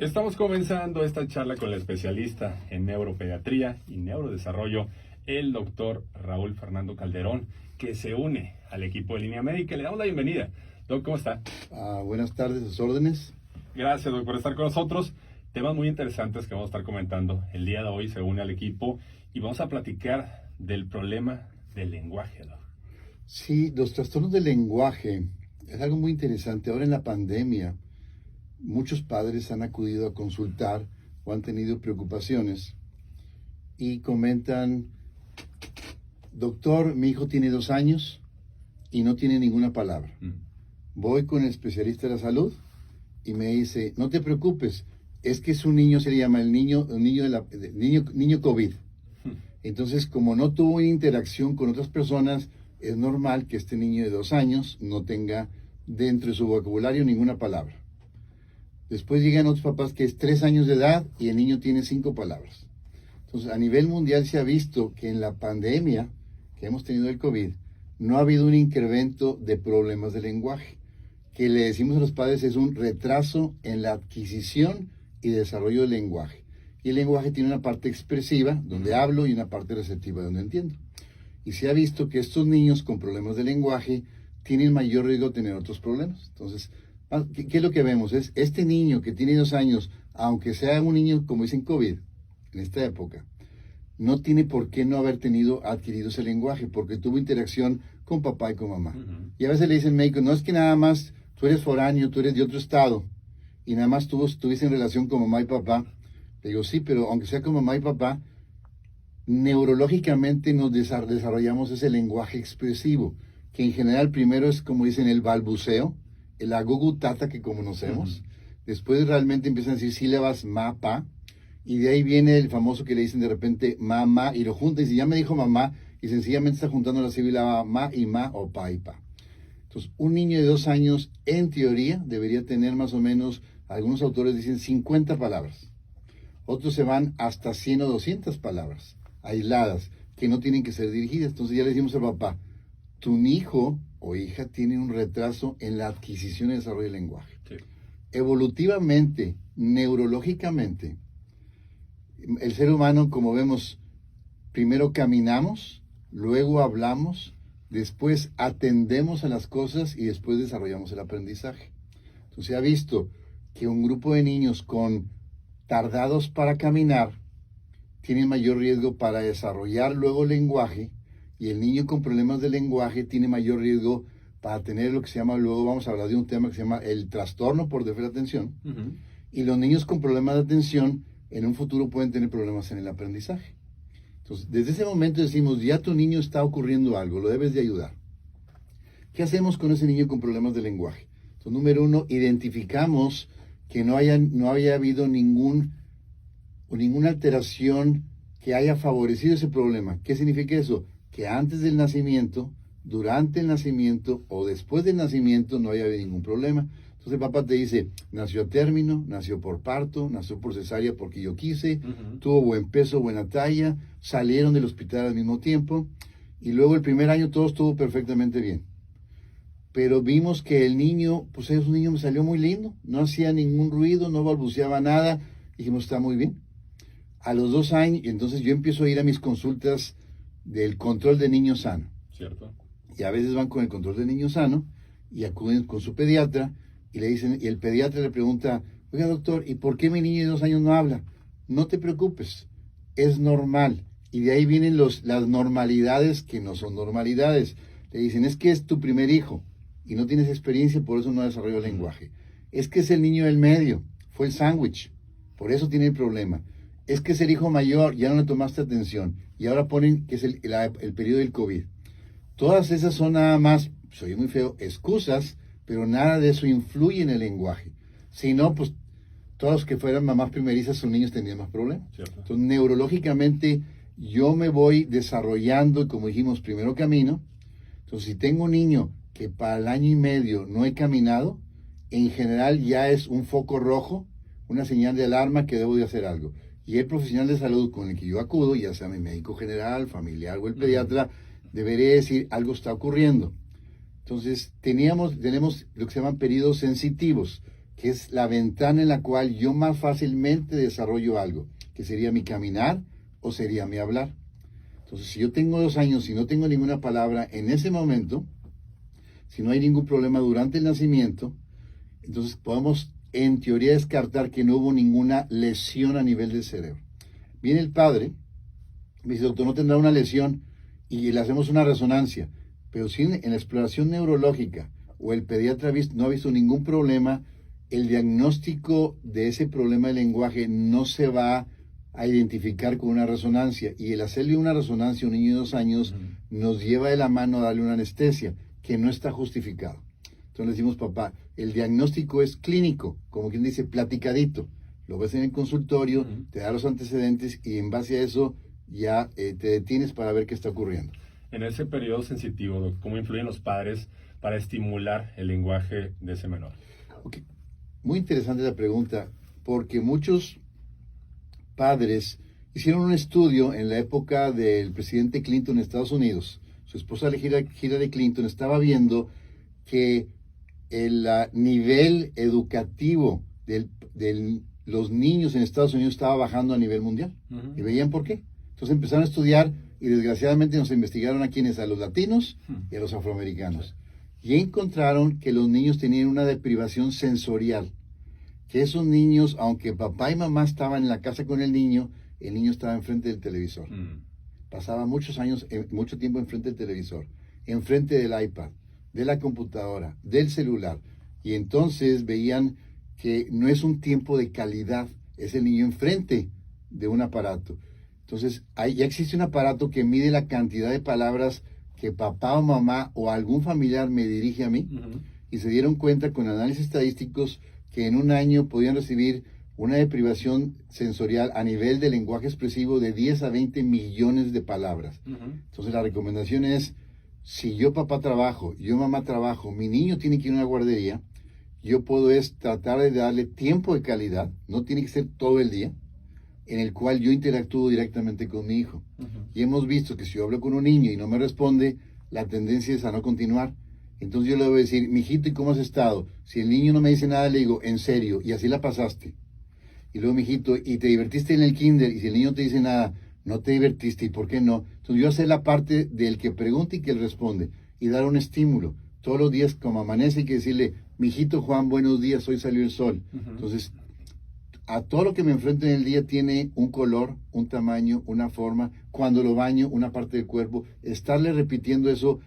Estamos comenzando esta charla con el especialista en neuropediatría y neurodesarrollo, el doctor Raúl Fernando Calderón, que se une al equipo de Línea Médica. Le damos la bienvenida. Doc, ¿cómo está? Buenas tardes, sus órdenes. Gracias, doc, por estar con nosotros. Temas muy interesantes que vamos a estar comentando. El día de hoy se une al equipo y vamos a platicar del problema del lenguaje, doc. Sí, los trastornos del lenguaje es algo muy interesante. Ahora en la pandemia, muchos padres han acudido a consultar o han tenido preocupaciones y comentan: doctor, mi hijo tiene 2 años y no tiene ninguna palabra. Voy con el especialista de la salud y me dice: no te preocupes, es que su niño se le llama niño COVID. Entonces, como no tuvo interacción con otras personas, es normal que este niño de 2 años no tenga dentro de su vocabulario ninguna palabra. Después llegan otros papás que es 3 años de edad y el niño tiene 5 palabras. Entonces, a nivel mundial se ha visto que en la pandemia que hemos tenido del COVID, no ha habido un incremento de problemas de lenguaje, que le decimos a los padres es un retraso en la adquisición y desarrollo del lenguaje. Y el lenguaje tiene una parte expresiva, donde hablo, y una parte receptiva, donde entiendo. Y se ha visto que estos niños con problemas de lenguaje tienen mayor riesgo de tener otros problemas. Entonces, ¿qué es lo que vemos? Es este niño que tiene 2 años, aunque sea un niño, como dicen, COVID, en esta época, no tiene por qué no haber adquirido ese lenguaje, porque tuvo interacción con papá y con mamá. Y a veces le dicen médico: no es que nada más tú eres foráneo, tú eres de otro estado, y nada más tuviste en relación con mamá y papá. Le digo: sí, pero aunque sea con mamá y papá, neurológicamente nos desarrollamos ese lenguaje expresivo, que en general primero es, como dicen, el balbuceo, el agugutata que conocemos. Después realmente empiezan a decir sílabas ma, pa, y de ahí viene el famoso que le dicen de repente mamá, y lo junta y dice: ya me dijo mamá, y sencillamente está juntando la sílaba ma y ma, o pa y pa. Entonces, un niño de 2 años, en teoría, debería tener más o menos, algunos autores dicen 50 palabras. Otros se van hasta 100 o 200 palabras, aisladas, que no tienen que ser dirigidas. Entonces ya le decimos al papá: tu hijo o hija tiene un retraso en la adquisición y desarrollo del lenguaje. Sí. Evolutivamente, neurológicamente, el ser humano, como vemos, primero caminamos, luego hablamos, después atendemos a las cosas y después desarrollamos el aprendizaje. Entonces se ha visto que un grupo de niños tardados para caminar tienen mayor riesgo para desarrollar luego lenguaje, y el niño con problemas de lenguaje tiene mayor riesgo para tener lo que se llama, luego vamos a hablar de un tema que se llama el trastorno por déficit de atención. Y los niños con problemas de atención en un futuro pueden tener problemas en el aprendizaje. Entonces, desde ese momento decimos: ya tu niño está ocurriendo algo, lo debes de ayudar. ¿Qué hacemos con ese niño con problemas de lenguaje? Entonces, número 1, identificamos que no haya habido ninguna alteración que haya favorecido ese problema. ¿Qué significa eso? Que antes del nacimiento, durante el nacimiento o después del nacimiento no haya habido ningún problema. Entonces el papá te dice: nació a término, nació por parto, nació por cesárea porque yo quise, tuvo buen peso, buena talla, salieron del hospital al mismo tiempo, y luego el primer año todo estuvo perfectamente bien. Pero vimos que el niño, pues un niño me salió muy lindo, no hacía ningún ruido, no balbuceaba nada, dijimos: está muy bien. A los 2 años, entonces yo empiezo a ir a mis consultas del control de niño sano. Cierto. Y a veces van con el control de niño sano y acuden con su pediatra, y le dicen, y el pediatra le pregunta: oiga, doctor, ¿y por qué mi niño de 2 años no habla? No te preocupes, es normal. Y de ahí vienen las normalidades que no son normalidades. Le dicen: es que es tu primer hijo y no tienes experiencia, por eso no desarrolló el lenguaje. Es que es el niño del medio, fue el sándwich, por eso tiene el problema. Es que es el hijo mayor, ya no le tomaste atención, y ahora ponen que es el periodo del COVID. Todas esas son nada más, soy muy feo, excusas, pero nada de eso influye en el lenguaje. Si no, pues todos los que fueran mamás primerizas, sus niños tendrían más problemas. ¿Cierto? Entonces, neurológicamente, yo me voy desarrollando, y como dijimos, primero camino. Entonces, si tengo un niño que para el año y medio no he caminado, en general ya es un foco rojo, una señal de alarma que debo de hacer algo. Y el profesional de salud con el que yo acudo, ya sea mi médico general, familiar o el pediatra, debería decir: algo está ocurriendo. Entonces, tenemos lo que se llaman periodos sensitivos, que es la ventana en la cual yo más fácilmente desarrollo algo, que sería mi caminar o sería mi hablar. Entonces, si yo tengo 2 años y no tengo ninguna palabra en ese momento, si no hay ningún problema durante el nacimiento, entonces podemos en teoría descartar que no hubo ninguna lesión a nivel del cerebro. Viene el padre, me dice, doctor, no tendrá una lesión, y le hacemos una resonancia, pero si en la exploración neurológica o el pediatra no ha visto ningún problema, el diagnóstico de ese problema de lenguaje no se va a identificar con una resonancia, y el hacerle una resonancia a un niño de 2 años nos lleva de la mano a darle una anestesia que no está justificado. Entonces le decimos, papá, el diagnóstico es clínico, como quien dice, platicadito. Lo ves en el consultorio, te da los antecedentes y en base a eso ya te detienes para ver qué está ocurriendo. En ese periodo sensitivo, Doc, ¿cómo influyen los padres para estimular el lenguaje de ese menor? Okay. Muy interesante la pregunta, porque muchos padres hicieron un estudio en la época del presidente Clinton en Estados Unidos. Su esposa Hillary Clinton estaba viendo que el nivel educativo de los niños en Estados Unidos estaba bajando a nivel mundial. Y veían por qué. Entonces empezaron a estudiar y desgraciadamente nos investigaron a quienes, a los latinos y a los afroamericanos. Y encontraron que los niños tenían una deprivación sensorial. Que esos niños, aunque papá y mamá estaban en la casa con el niño estaba enfrente del televisor. Pasaba mucho tiempo enfrente del televisor, enfrente del iPad, de la computadora, del celular. Y entonces veían que no es un tiempo de calidad, es el niño enfrente de un aparato. Entonces, ya existe un aparato que mide la cantidad de palabras que papá o mamá o algún familiar me dirige a mí, y se dieron cuenta con análisis estadísticos que en un año podían recibir una deprivación sensorial a nivel de lenguaje expresivo de 10 a 20 millones de palabras. Entonces la recomendación es, si yo papá trabajo, yo mamá trabajo, mi niño tiene que ir a una guardería, yo puedo tratar de darle tiempo de calidad, no tiene que ser todo el día, en el cual yo interactúo directamente con mi hijo. Y hemos visto que si yo hablo con un niño y no me responde, la tendencia es a no continuar. Entonces yo le voy a decir, mijito, ¿y cómo has estado? Si el niño no me dice nada, le digo, en serio, y así la pasaste. Y luego, mijito, ¿y te divertiste en el kinder? Y si el niño no te dice nada, no te divertiste, ¿y por qué no? Entonces yo hacer la parte del que pregunta y que él responde, y dar un estímulo. Todos los días, como amanece, hay que decirle, mijito Juan, buenos días, hoy salió el sol. Entonces, a todo lo que me enfrento en el día tiene un color, un tamaño, una forma. Cuando lo baño, una parte del cuerpo. Estarle repitiendo eso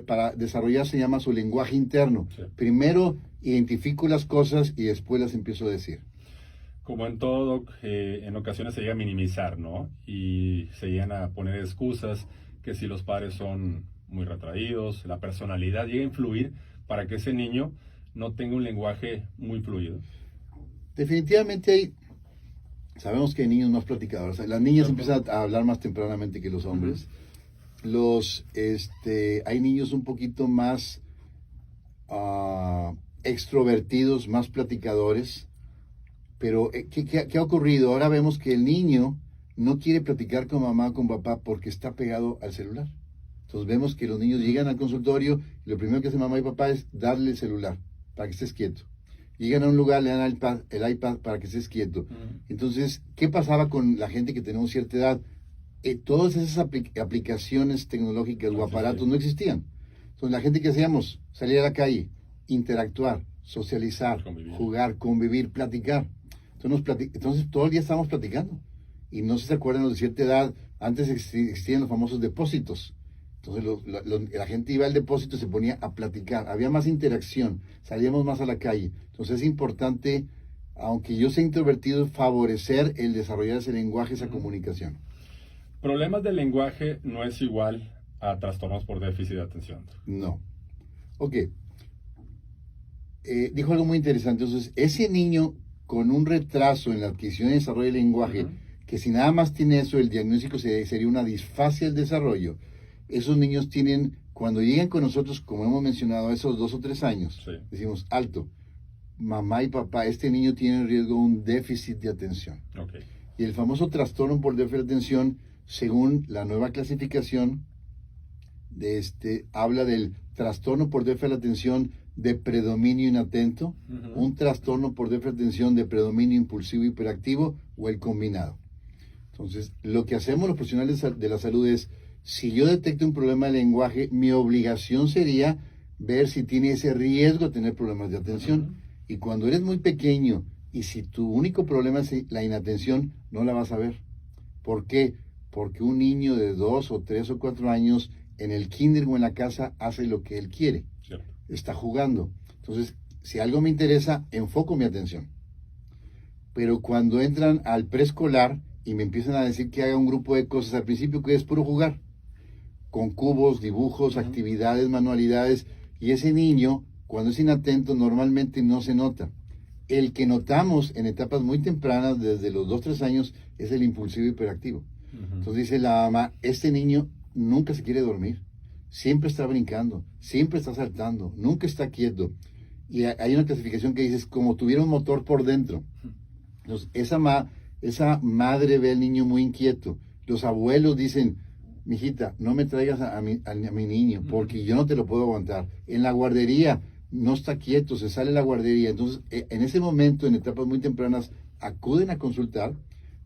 para desarrollar se llama su lenguaje interno. Sí. Primero identifico las cosas y después las empiezo a decir. Como en todo, en ocasiones se llega a minimizar, ¿no? Y se llegan a poner excusas, que si los padres son muy retraídos, la personalidad llega a influir para que ese niño no tenga un lenguaje muy fluido. Definitivamente sabemos que hay niños más platicadores. Las niñas empiezan a hablar más tempranamente que los hombres. Hay niños un poquito más extrovertidos, más platicadores. Pero, ¿qué ha ocurrido? Ahora vemos que el niño no quiere platicar con mamá o con papá porque está pegado al celular. Entonces vemos que los niños llegan al consultorio y lo primero que hace mamá y papá es darle el celular para que estés quieto. Llegan a un lugar, le dan el iPad para que estés quieto. Entonces, ¿qué pasaba con la gente que tenemos cierta edad? Todas esas aplicaciones tecnológicas o aparatos no existían. Entonces, la gente que hacíamos, salir a la calle, interactuar, socializar, jugar, convivir, platicar. Entonces todo el día estábamos platicando. Y no sé si se acuerdan, los de cierta edad, antes existían los famosos depósitos. Entonces la gente iba al depósito y se ponía a platicar. Había más interacción, salíamos más a la calle. Entonces es importante, aunque yo sea introvertido, favorecer el desarrollar ese lenguaje, esa comunicación. Problemas del lenguaje no es igual a trastornos por déficit de atención. No. Ok. Dijo algo muy interesante. Entonces, ese niño con un retraso en la adquisición y desarrollo del lenguaje, que si nada más tiene eso, el diagnóstico sería una disfasia del desarrollo. Esos niños tienen, cuando llegan con nosotros, como hemos mencionado, a esos 2 o 3 años, decimos, alto, mamá y papá, este niño tiene en riesgo un déficit de atención. Y el famoso trastorno por déficit de atención, según la nueva clasificación, habla del trastorno por déficit de atención de predominio inatento, un trastorno por déficit de atención de predominio impulsivo hiperactivo o el combinado. Entonces, lo que hacemos los profesionales de la salud es, si yo detecto un problema de lenguaje, mi obligación sería ver si tiene ese riesgo de tener problemas de atención. Y cuando eres muy pequeño y si tu único problema es la inatención, no la vas a ver. ¿Por qué? Porque un niño de 2 o 3 o 4 años en el kinder o en la casa hace lo que él quiere. Cierto. Está jugando. Entonces, si algo me interesa, enfoco mi atención. Pero cuando entran al preescolar y me empiezan a decir que haga un grupo de cosas, al principio que es puro jugar, con cubos, dibujos, actividades, manualidades, y ese niño, cuando es inatento, normalmente no se nota. El que notamos en etapas muy tempranas, desde los 2, 3 años, es el impulsivo hiperactivo. Entonces dice la mamá, este niño nunca se quiere dormir, siempre está brincando, siempre está saltando, nunca está quieto. Y hay una clasificación que dice, es como tuviera un motor por dentro. Entonces, esa madre ve al niño muy inquieto. Los abuelos dicen, mijita, no me traigas a mi niño, porque yo no te lo puedo aguantar. En la guardería no está quieto, se sale de la guardería. Entonces, en ese momento, en etapas muy tempranas, acuden a consultar,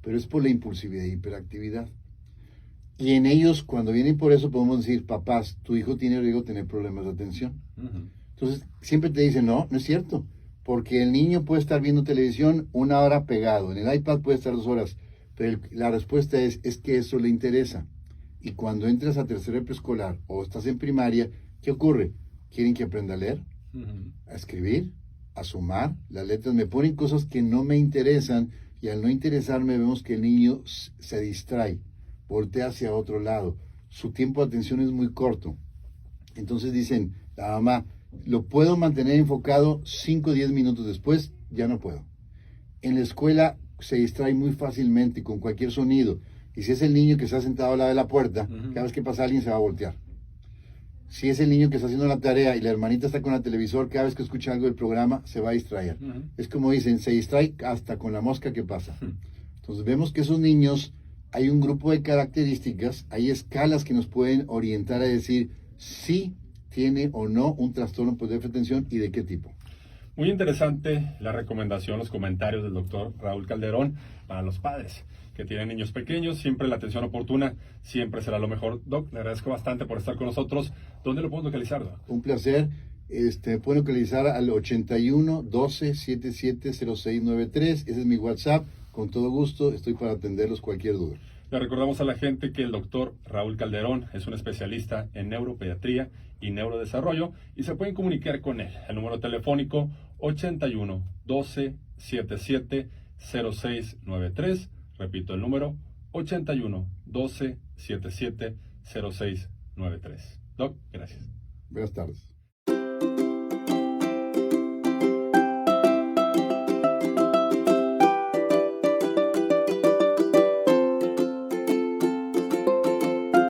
pero es por la impulsividad e hiperactividad. Y en ellos, cuando vienen por eso, podemos decir, papás, tu hijo tiene riesgo de tener problemas de atención. Entonces, siempre te dicen, no es cierto, porque el niño puede estar viendo televisión 1 hora pegado, en el iPad puede estar 2 horas, pero la respuesta es que eso le interesa. Y cuando entras a tercero de preescolar o estás en primaria, ¿qué ocurre? Quieren que aprenda a leer, a escribir, a sumar, las letras, me ponen cosas que no me interesan, y al no interesarme vemos que el niño se distrae, voltea hacia otro lado, su tiempo de atención es muy corto. Entonces dicen, la mamá, lo puedo mantener enfocado 5 o 10 minutos después, ya no puedo. En la escuela se distrae muy fácilmente con cualquier sonido, y si es el niño que está sentado al lado de la puerta, cada vez que pasa alguien se va a voltear. Si es el niño que está haciendo la tarea y la hermanita está con el televisor, cada vez que escucha algo del programa se va a distraer. Es como dicen, se distrae hasta con la mosca que pasa. Entonces vemos que esos niños, hay un grupo de características, hay escalas que nos pueden orientar a decir si tiene o no un trastorno por déficit de atención y de qué tipo. Muy interesante la recomendación, los comentarios del doctor Raúl Calderón para los padres que tienen niños pequeños. Siempre la atención oportuna siempre será lo mejor. Doc, le agradezco bastante por estar con nosotros. ¿Dónde lo podemos localizar, Doc? Un placer. Pueden localizar al 81 12 77 0693. Ese es mi WhatsApp. Con todo gusto estoy para atenderlos cualquier duda. Le recordamos a la gente que el doctor Raúl Calderón es un especialista en neuropediatría y neurodesarrollo y se pueden comunicar con él. El número telefónico 81 12 77 0693. Repito el número 81 12 77 0693. Doc, gracias. Buenas tardes.